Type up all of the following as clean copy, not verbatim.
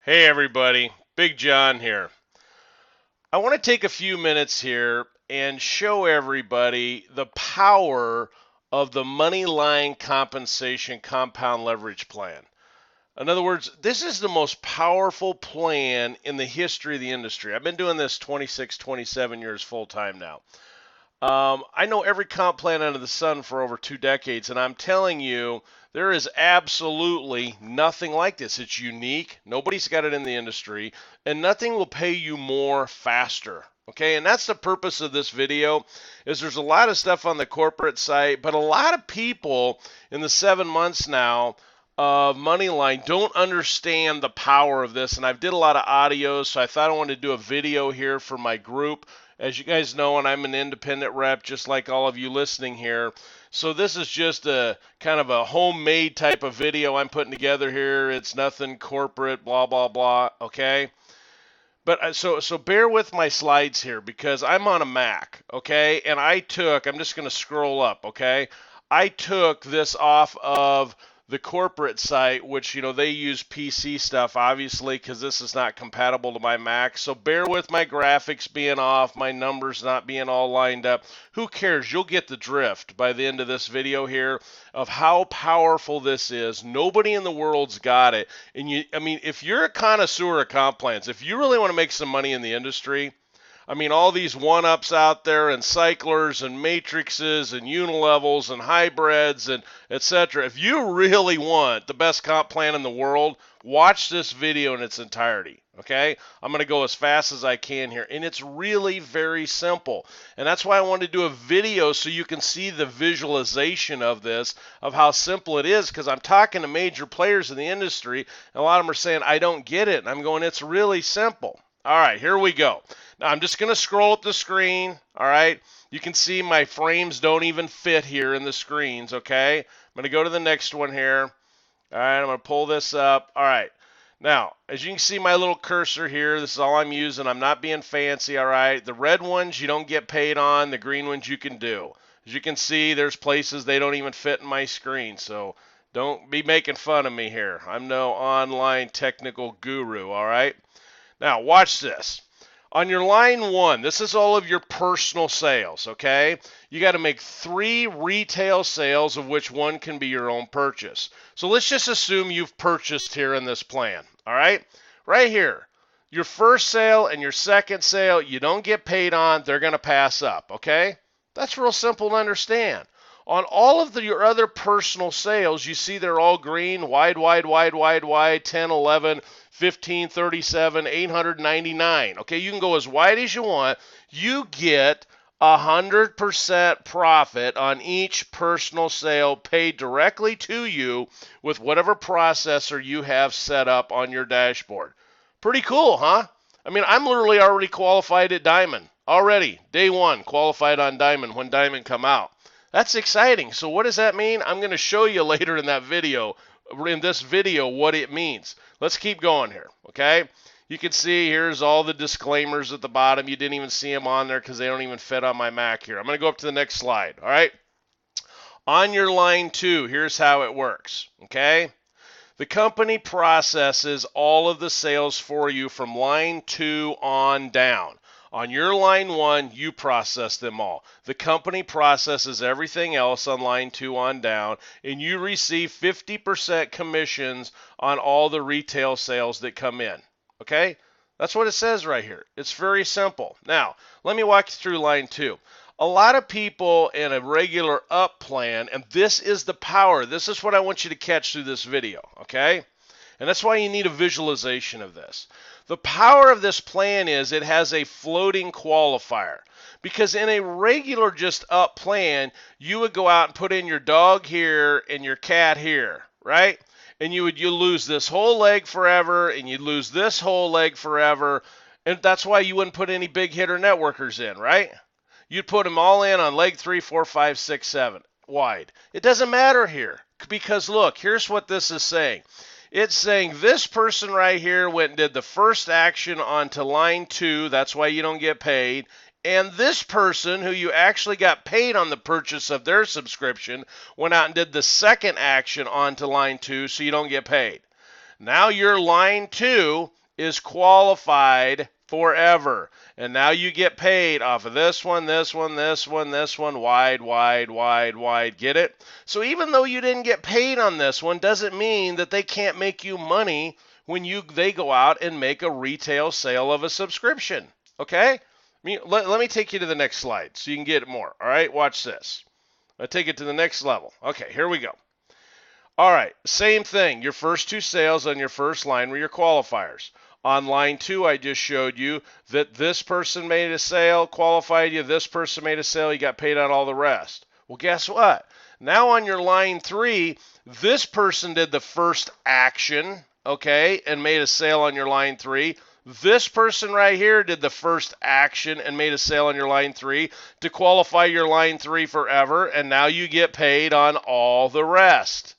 Hey everybody, Big John here. I want to take a few minutes here and show everybody the power of the Moneyline compensation compound leverage plan. In other words, this is the most powerful plan in the history of the industry. I've been doing this 26, 27 years full time now. I know every comp plan under the sun for over 2 decades, and I'm telling you, there is absolutely nothing like this. It's unique. Nobody's got it in the industry, and nothing will pay you more faster. Okay, and that's the purpose of this video. Is there's a lot of stuff on the corporate site, but a lot of people in the 7 months now of Moneyline don't understand the power of this. And I've did a lot of audios, so I thought I wanted to do a video here for my group. As you guys know, and I'm an independent rep, just like all of you listening here. So this is just a kind of a homemade type of video I'm putting together here. It's nothing corporate, blah, blah, blah, okay? But so bear with my slides here because I'm on a Mac, okay? And I'm just going to scroll up, okay? I took this off of the corporate site, which, they use PC stuff, obviously, because this is not compatible to my Mac. So bear with my graphics being off, my numbers not being all lined up. Who cares? You'll get the drift by the end of this video here of how powerful this is. Nobody in the world's got it. And if you're a connoisseur of comp plans, if you really want to make some money in the industry, all these one-ups out there and cyclers and matrices and unilevels and hybrids and etc. If you really want the best comp plan in the world, watch this video in its entirety. Okay? I'm going to go as fast as I can here. And it's really very simple. And that's why I wanted to do a video so you can see the visualization of this, of how simple it is, because I'm talking to major players in the industry, and a lot of them are saying, I don't get it. And I'm going, it's really simple. All right, here we go. Now I'm just going to scroll up the screen, all right? You can see my frames don't even fit here in the screens, okay? I'm going to go to the next one here. All right, I'm going to pull this up. All right. Now, as you can see my little cursor here, this is all I'm using. I'm not being fancy, all right? The red ones you don't get paid on. The green ones you can do. As you can see, there's places they don't even fit in my screen, so don't be making fun of me here. I'm no online technical guru, all right? Now, watch this. On your line one, this is all of your personal sales, okay? You got to make 3 retail sales, of which one can be your own purchase. So let's just assume you've purchased here in this plan, all right? Right here, your first sale and your second sale, you don't get paid on, they're going to pass up, okay? That's real simple to understand. On all of your other personal sales, you see they're all green, wide, 10, 11, 15, 37, 899. Okay, you can go as wide as you want. You get 100% profit on each personal sale paid directly to you with whatever processor you have set up on your dashboard. Pretty cool, huh? I'm literally already qualified at Diamond. Already, day one, qualified on Diamond when Diamond come out. That's exciting. So what does that mean? I'm going to show you later in this video, what it means. Let's keep going here, okay? You can see here's all the disclaimers at the bottom. You didn't even see them on there because they don't even fit on my Mac here. I'm going to go up to the next slide, all right? On your line 2, here's how it works, okay? The company processes all of the sales for you from line 2 on down. On your line 1, you process them all. The company processes everything else on line 2 on down, and you receive 50% commissions on all the retail sales that come in. Okay? That's what it says right here. It's very simple. Now, let me walk you through line 2. A lot of people in a regular up plan, and this is the power. This is what I want you to catch through this video, okay? And that's why you need a visualization of this. The power of this plan is it has a floating qualifier. Because in a regular just up plan, you would go out and put in your dog here and your cat here, right? And you lose this whole leg forever, and you'd lose this whole leg forever. And that's why you wouldn't put any big hitter networkers in, right? You'd put them all in on leg 3, 4, 5, 6, 7 wide. It doesn't matter here because look, here's what this is saying. It's saying this person right here went and did the first action onto line 2. That's why you don't get paid. And this person who you actually got paid on the purchase of their subscription went out and did the second action onto line 2, so you don't get paid. Now your line 2 is qualified forever. And now you get paid off of this one, this one, this one, this one, wide, wide, wide, wide. Get it? So even though you didn't get paid on this one, doesn't mean that they can't make you money when they go out and make a retail sale of a subscription. Okay? Let me take you to the next slide so you can get it more. All right? Watch this. I'll take it to the next level. Okay, here we go. All right, same thing. Your first 2 sales on your first line were your qualifiers. On line 2, I just showed you that this person made a sale, qualified you, this person made a sale, you got paid on all the rest. Well, guess what? Now on your line 3, this person did the first action, okay, and made a sale on your line 3. This person right here did the first action and made a sale on your line 3 to qualify your line 3 forever, and now you get paid on all the rest.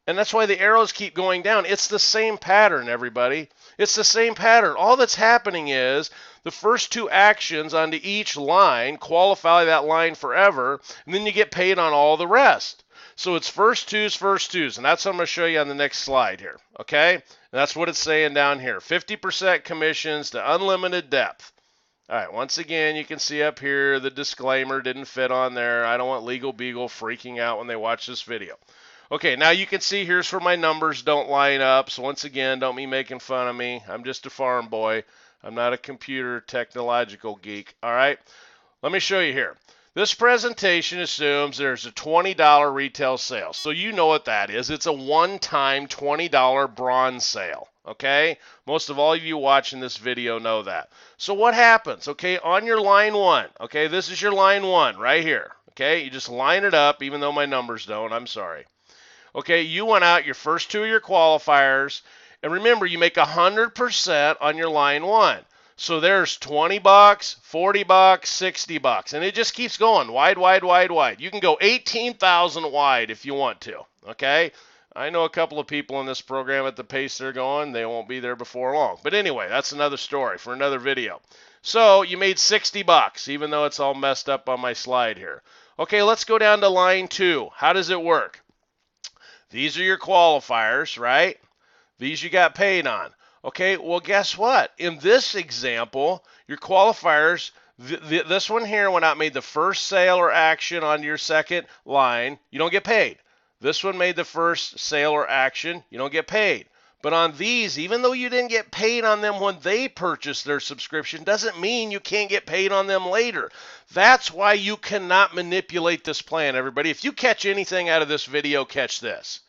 And that's why the arrows keep going down. It's the same pattern, everybody. It's the same pattern. All that's happening is the first 2 actions onto each line qualify that line forever, and then you get paid on all the rest. So it's first twos, and that's what I'm going to show you on the next slide here, okay? And that's what it's saying down here. 50% commissions to unlimited depth. All right, once again, you can see up here the disclaimer didn't fit on there. I don't want Legal Beagle freaking out when they watch this video. Okay, now you can see here's where my numbers don't line up. So once again, don't be making fun of me. I'm just a farm boy. I'm not a computer technological geek. All right, let me show you here. This presentation assumes there's a $20 retail sale. So you know what that is. It's a one-time $20 bronze sale. Okay, most of all of you watching this video know that. So what happens? Okay, on your line 1, okay, this is your line 1 right here. Okay, you just line it up, even though my numbers don't. I'm sorry. Okay, you went out your first 2 of your qualifiers, and remember, you make 100% on your line 1. So there's $20, $40, $60, and it just keeps going wide, wide, wide, wide. You can go 18,000 wide if you want to. Okay, I know a couple of people in this program at the pace they're going, they won't be there before long. But anyway, that's another story for another video. So you made $60, even though it's all messed up on my slide here. Okay, let's go down to line 2. How does it work? These are your qualifiers, right? These you got paid on. Okay, well, guess what? In this example, your qualifiers, this one here went out, made the first sale or action on your second line, you don't get paid. This one made the first sale or action, you don't get paid. But on these, even though you didn't get paid on them when they purchased their subscription, doesn't mean you can't get paid on them later. That's why you cannot manipulate this plan, everybody. If you catch anything out of this video, catch this.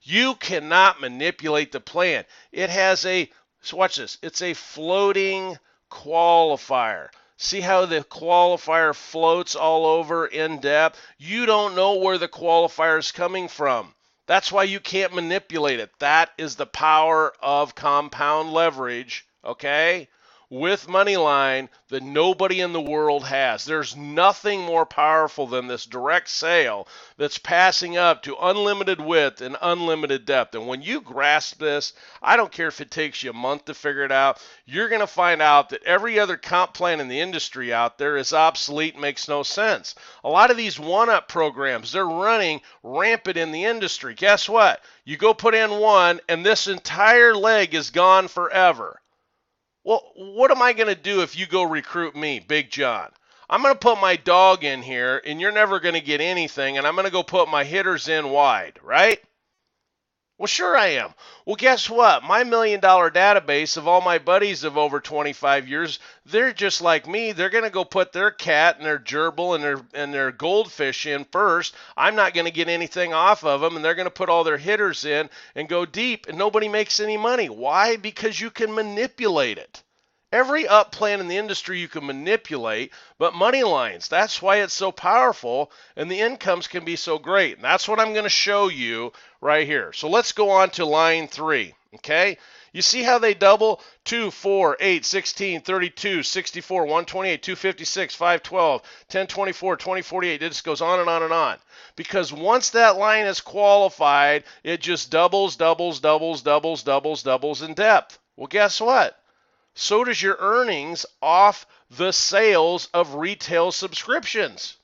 You cannot manipulate the plan. It has a, so watch this, it's a floating qualifier. See how the qualifier floats all over in depth? You don't know where the qualifier is coming from. That's why you can't manipulate it. That is the power of compound leverage, okay, with Moneyline that nobody in the world has. There's nothing more powerful than this direct sale that's passing up to unlimited width and unlimited depth. And when you grasp this, I don't care if it takes you a month to figure it out, you're going to find out that every other comp plan in the industry out there is obsolete and makes no sense. A lot of these one-up programs, they're running rampant in the industry. Guess what? You go put in one, and this entire leg is gone forever. Well, what am I going to do if you go recruit me, Big John? I'm going to put my dog in here, and you're never going to get anything, and I'm going to go put my hitters in wide, right? Well, sure I am. Well, guess what? My $1 million database of all my buddies of over 25 years, they're just like me. They're going to go put their cat and their gerbil and their goldfish in first. I'm not going to get anything off of them, and they're going to put all their hitters in and go deep, and nobody makes any money. Why? Because you can manipulate it. Every up plan in the industry you can manipulate, but Moneyline's, that's why it's so powerful, and the incomes can be so great. And that's what I'm going to show you right here. So let's go on to line 3, okay? You see how they double? 2, 4, 8, 16, 32, 64, 128, 256, 512, 1024, 2048. It just goes on and on and on. Because once that line is qualified, it just doubles, doubles, doubles, doubles, doubles, doubles in depth. Well, guess what? So does your earnings off the sales of retail subscriptions.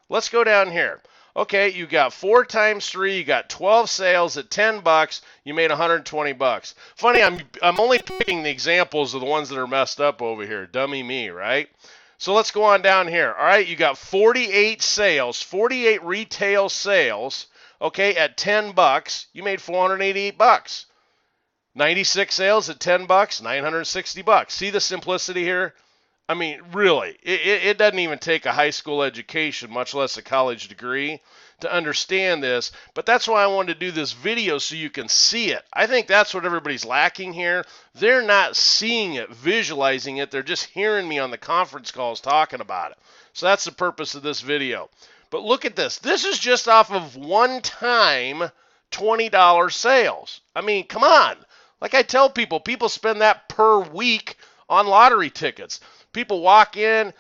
Let's go down here. Okay, you got 4 times 3, you got 12 sales at $10, you made $120. Funny, I'm only picking the examples of the ones that are messed up over here. Dummy me, right? So let's go on down here. All right, you got 48 sales, 48 retail sales, okay, at $10, you made $488. 96 sales at $10, $960. See the simplicity here? I mean, really, it doesn't even take a high school education, much less a college degree, to understand this. But that's why I wanted to do this video so you can see it. I think that's what everybody's lacking here. They're not seeing it, visualizing it. They're just hearing me on the conference calls talking about it. So that's the purpose of this video. But look at this. This is just off of one-time $20 sales. I mean, come on. Like I tell people, people spend that per week on lottery tickets. People walk in,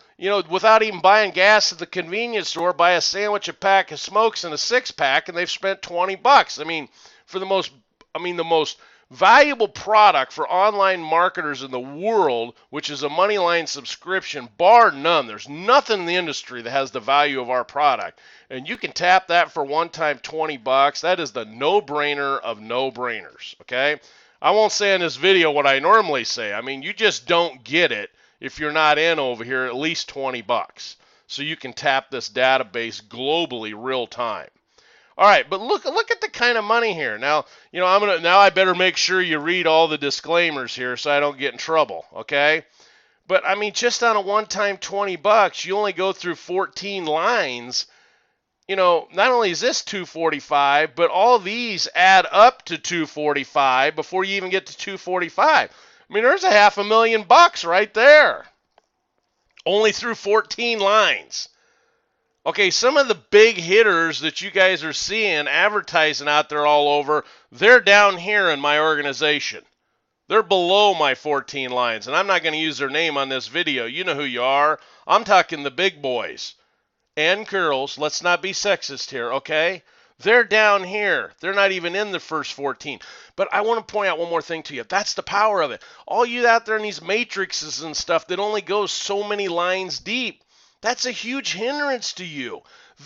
without even buying gas at the convenience store, buy a sandwich, a pack of smokes, and a 6-pack, and they've spent $20. I mean, the most valuable product for online marketers in the world, which is a Moneyline subscription, bar none. There's nothing in the industry that has the value of our product. And you can tap that for one time $20. That is the no-brainer of no-brainers, okay? I won't say in this video what I normally say. I mean, you just don't get it if you're not in over here at least $20. So you can tap this database globally real time. All right, but look at the kind of money here. Now, I better make sure you read all the disclaimers here so I don't get in trouble, okay? But I mean, just on a one-time $20, you only go through 14 lines. Not only is this $245, but all these add up to $245 before you even get to $245. I mean, there's $500,000 right there. Only through 14 lines. Okay, some of the big hitters that you guys are seeing advertising out there all over, they're down here in my organization. They're below my 14 lines, and I'm not going to use their name on this video. You know who you are. I'm talking the big boys and girls. Let's not be sexist here, okay? They're down here. They're not even in the first 14. But I want to point out one more thing to you. That's the power of it. All you out there in these matrices and stuff that only goes so many lines deep, that's a huge hindrance to you.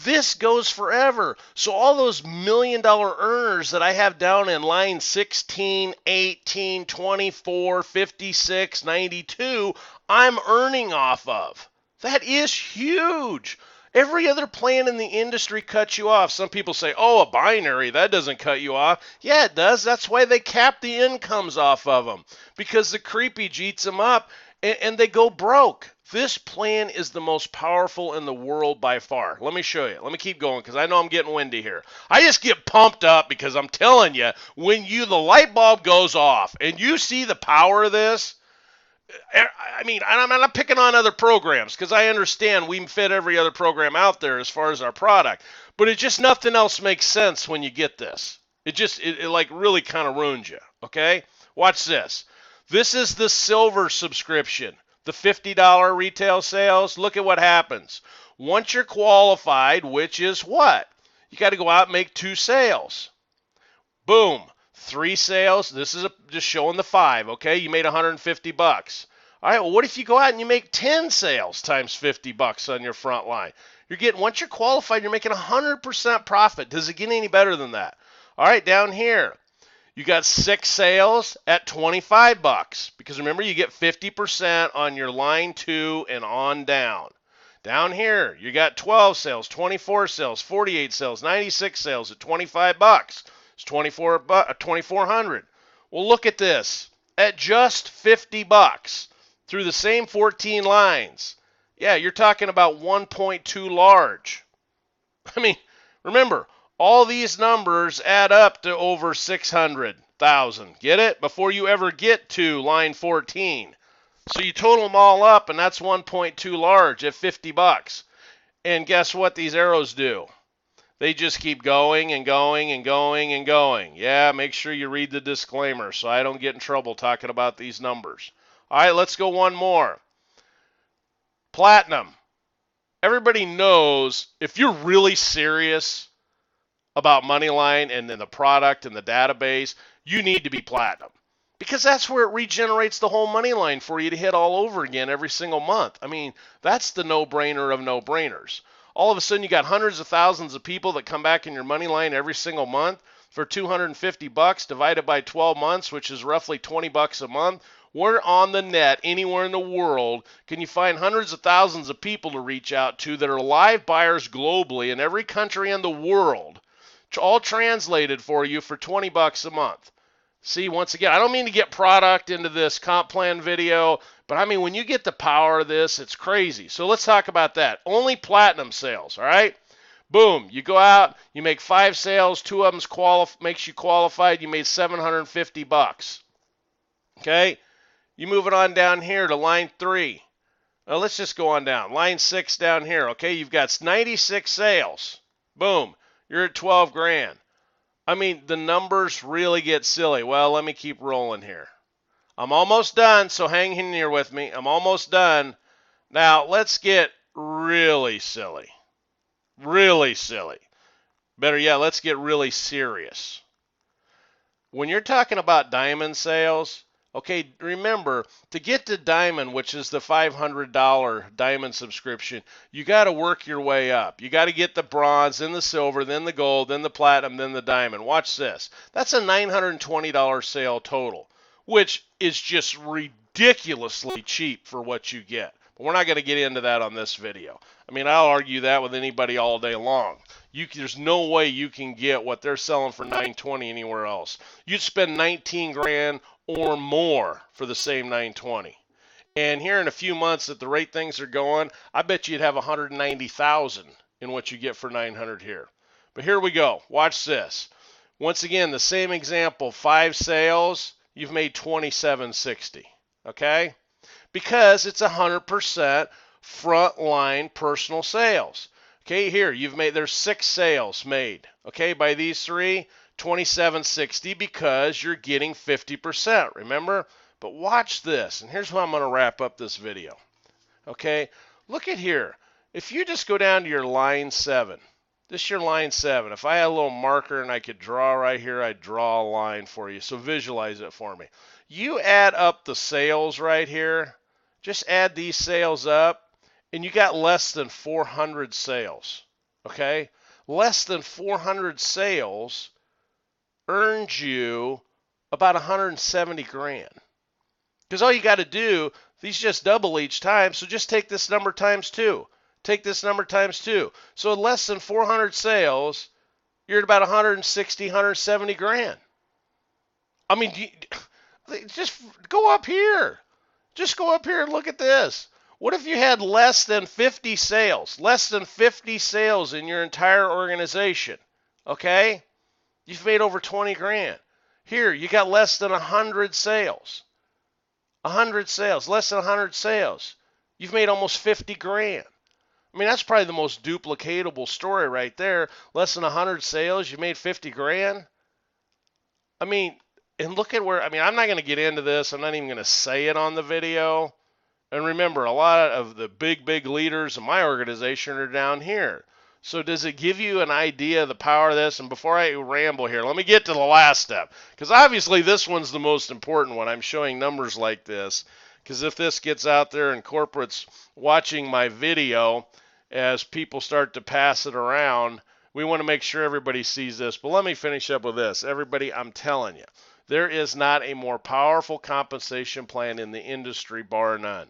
This goes forever. So all those $1 million earners that I have down in line 16, 18, 24, 56, 92, I'm earning off of. That is huge. Every other plan in the industry cuts you off. Some people say, oh, a binary, that doesn't cut you off. Yeah, it does. That's why they cap the incomes off of them, because the creepage eats them up and they go broke. This plan is the most powerful in the world by far. Let me show you. Let me keep going because I know I'm getting windy here. I just get pumped up because I'm telling you, when the light bulb goes off and you see the power of this, I mean, I'm not picking on other programs because I understand we fit every other program out there as far as our product, but it just nothing else makes sense when you get this. It like really kind of ruins you, okay? Watch this. This is the silver subscription, the $50 retail sales. Look at what happens. Once you're qualified, which is what? You got to go out and make 2 sales. Boom. 3 sales. This is just showing the 5, okay? You made $150. All right, well, what if you go out and you make 10 sales times $50 on your front line? Once you're qualified, you're making 100% profit. Does it get any better than that? All right, down here, you got 6 sales at $25 because remember, you get 50% on your line 2 and on down. Down here, you got 12 sales, 24 sales, 48 sales, 96 sales at $25. It's $2,400. Well, look at this. At just $50 through the same 14 lines. Yeah, you're talking about 1.2 large. I mean, remember, all these numbers add up to over 600,000. Get it? Before you ever get to line 14. So you total them all up, and that's 1.2 large at $50. And guess what these arrows do? They just keep going and going and going and going. Yeah, make sure you read the disclaimer so I don't get in trouble talking about these numbers. All right, let's go one more. Platinum. Everybody knows if you're really serious about Moneyline and the product and the database, you need to be platinum. Because that's where it regenerates the whole Moneyline for you to hit all over again every single month. I mean, that's the no-brainer of no-brainers. All of a sudden, you got hundreds of thousands of people that come back in your money line every single month for $250 divided by 12 months, which is roughly $20 a month. Where on the net, anywhere in the world, can you find hundreds of thousands of people to reach out to that are live buyers globally in every country in the world, all translated for you for $20 a month? See, once again, I don't mean to get product into this comp plan video, but I mean, when you get the power of this, it's crazy. So let's talk about that. Only platinum sales, all right? Boom, you go out, you make 5 sales, 2 of them makes you qualified, you made $750. Okay? You move it on down here to line 3. Now let's just go on down. Line 6 down here, okay? You've got 96 sales. Boom, you're at 12 grand. I mean, the numbers really get silly. Well, let me keep rolling here. I'm almost done, so hang in here with me. I'm almost done. Now, let's get really silly. Really silly. Better yet, let's get really serious. When you're talking about diamond sales, okay, remember, to get to diamond, which is the $500 diamond subscription, you got to work your way up. You got to get the bronze, then the silver, then the gold, then the platinum, then the diamond. Watch this. That's a $920 sale total, which is just ridiculously cheap for what you get. But we're not going to get into that on this video. I mean, I'll argue that with anybody all day long. There's no way you can get what they're selling for $920 anywhere else. You'd spend 19 grand or more for the same $920. And here in a few months, at the rate things are going, I bet you'd have $190,000 in what you get for $900 here. But here we go. Watch this. Once again, the same example, 5 sales, you've made $27.60. Okay? Because it's 100% frontline personal sales. Okay, here there's 6 sales made. Okay, by these 3, $27.60 because you're getting 50%. Remember? But watch this, and here's how I'm going to wrap up this video. Okay, look at here. If you just go down to your line 7, this is your line 7. If I had a little marker and I could draw right here, I'd draw a line for you. So visualize it for me. You add up the sales right here. Just add these sales up, and you got less than 400 sales. Okay? Less than 400 sales earns you about 170 grand. Because all you got to do, these just double each time, so just take this number times 2. Take this number times 2. So less than 400 sales, you're at about 160, 170 grand. I mean, just go up here. Just go up here and look at this. What if you had less than 50 sales? Less than 50 sales in your entire organization. Okay? You've made over 20 grand. Here, you got less than 100 sales. 100 sales, less than 100 sales. You've made almost 50 grand. I mean, that's probably the most duplicatable story right there. Less than 100 sales, you made 50 grand. I mean, and look at where, I'm not going to get into this. I'm not even going to say it on the video. And remember, a lot of the big leaders in my organization are down here. So does it give you an idea of the power of this? And before I ramble here, let me get to the last step. Because obviously this one's the most important one. I'm showing numbers like this. Because if this gets out there and corporates watching my video as people start to pass it around, we want to make sure everybody sees this. But let me finish up with this. Everybody, I'm telling you, there is not a more powerful compensation plan in the industry, bar none.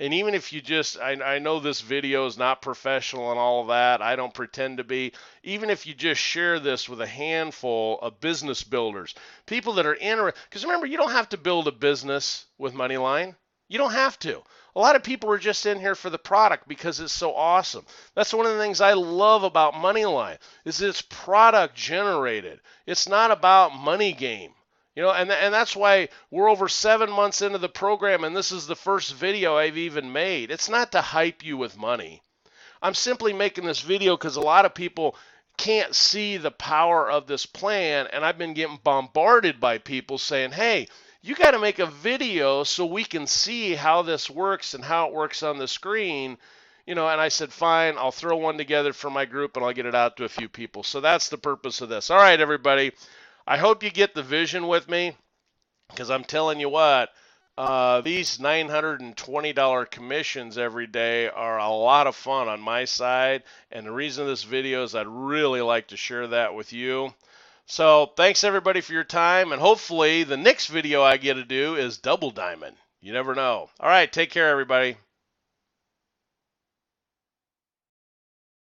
And even if you just, I know this video is not professional and all of that. I don't pretend to be. Even if you just share this with a handful of business builders, people that are interested, because remember, you don't have to build a business with Moneyline. You don't have to. A lot of people are just in here for the product because it's so awesome. That's one of the things I love about Moneyline is it's product generated. It's not about money game. You know, and that's why we're over 7 months into the program, and this is the first video I've even made. It's not to hype you with money. I'm simply making this video because a lot of people can't see the power of this plan, and I've been getting bombarded by people saying, hey, you got to make a video so we can see how this works and how it works on the screen. You know, and I said, fine, I'll throw one together for my group, and I'll get it out to a few people. So that's the purpose of this. All right, everybody. I hope you get the vision with me, because I'm telling you what, These $920 commissions every day are a lot of fun on my side, and the reason of this video is I'd really like to share that with you. So thanks everybody for your time, and hopefully the next video I get to do is double diamond. You never know. All right, take care everybody.